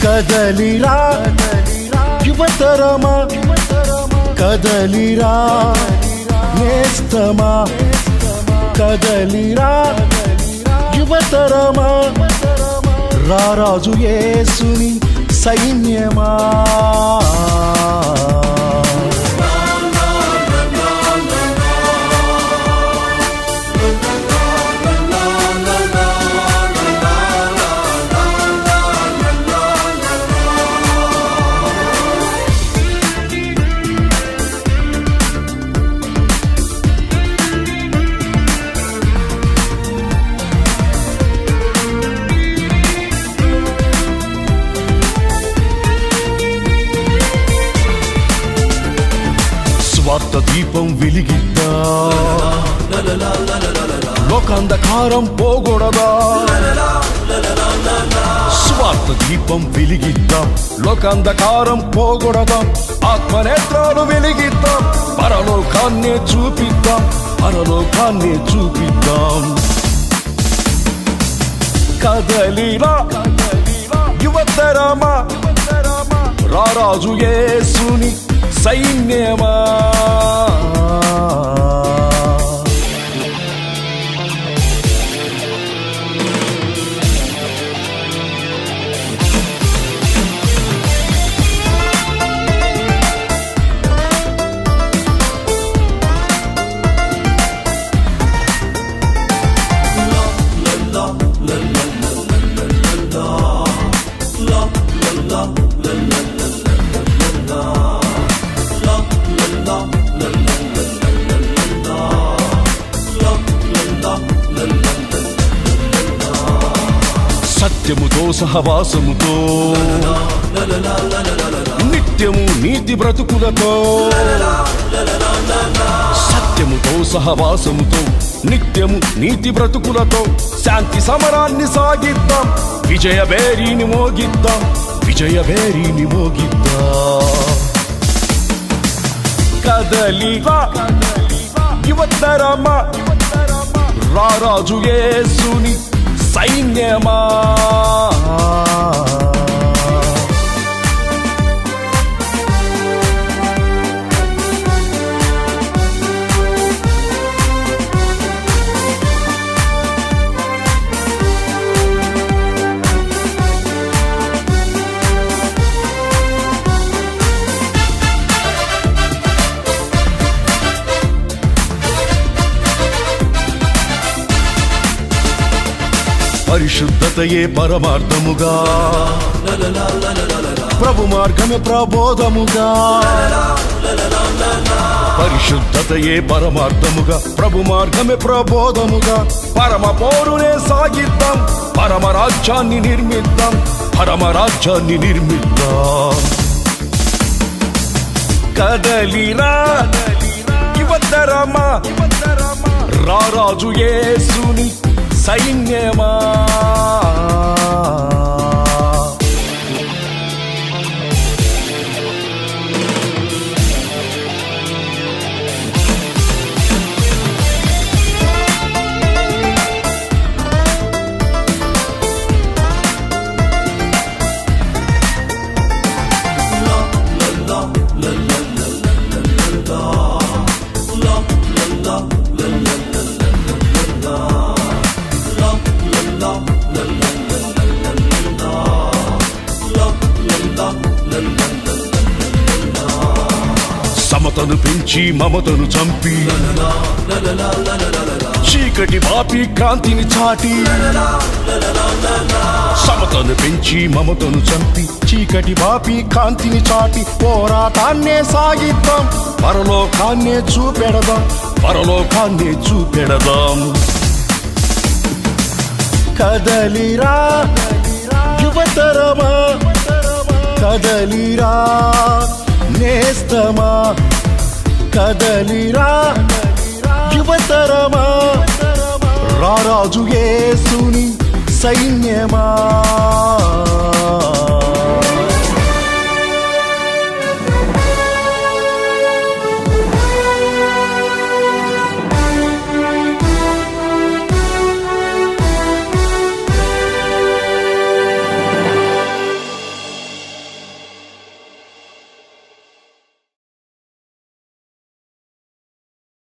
కదలిరా యువతరమా, కదలిరా నేస్తమా, కదలిరా యువతరమా, రారాజు యేసుని సైన్యమా. స్వార్థ దీపం వెలిగిద్దా, లోకాంధకారం పోగొడదా. స్వార్థ దీపం వెలిగిద్దాం, లోకాంధకారం పోగొడదాం. ఆత్మనేత్రాలు వెలిగిద్దాం, పరలోకాన్నే చూపిద్దాం, పరలోకాన్నే చూపిద్దాం. కదలిరా యువతరమా, రారాజు యేసుని సైన్యమా. సత్యముతో సహవాసముతో, నిత్యము నీతి బ్రతుకులతో. సత్యముతో సహవాసముతో, నిత్యము నీతి బ్రతుకులతో శాంతి సమరాన్ని సాగిద్దాం. విజయ భేరీని మోగిద్దాం, విజయ భేరీని మోగిద్దాం. కదలిరా యువతరమా, రారాజు యేసుని సైన్యమా. పరిశుద్ధతయే పరమార్థముగా, ప్రభు మార్గమే ప్రబోధముగా. పరిశుద్ధతయే పరమార్థముగా, ప్రభు మార్గమే ప్రబోధముగా. పరమ పోరునే సాగిద్దాం, పరమ రాజ్యాన్ని నిర్మిద్దాం, పరమ రాజ్యాన్ని నిర్మిద్దాం. కదలిరా యువతరమా, రారాజు యేసుని సైన్యమా. సమతను పెంచి మమతను చంపి, చీకటి బాపి కాంతిని చాటి. సమతను పెంచి మమతను చంపి, చీకటి బాపి కాంతిని చాటి. పోరాటాన్నే సాగిద్దాం, పరలోకాన్నే చూపెడదాం, పరలోకాన్నే చూపెడదాం. కదలిరా యువతరమా, కదలిరా నేస్తమా, కదలిరా యువతరమా, రారాజు యేసుని సైన్యమా.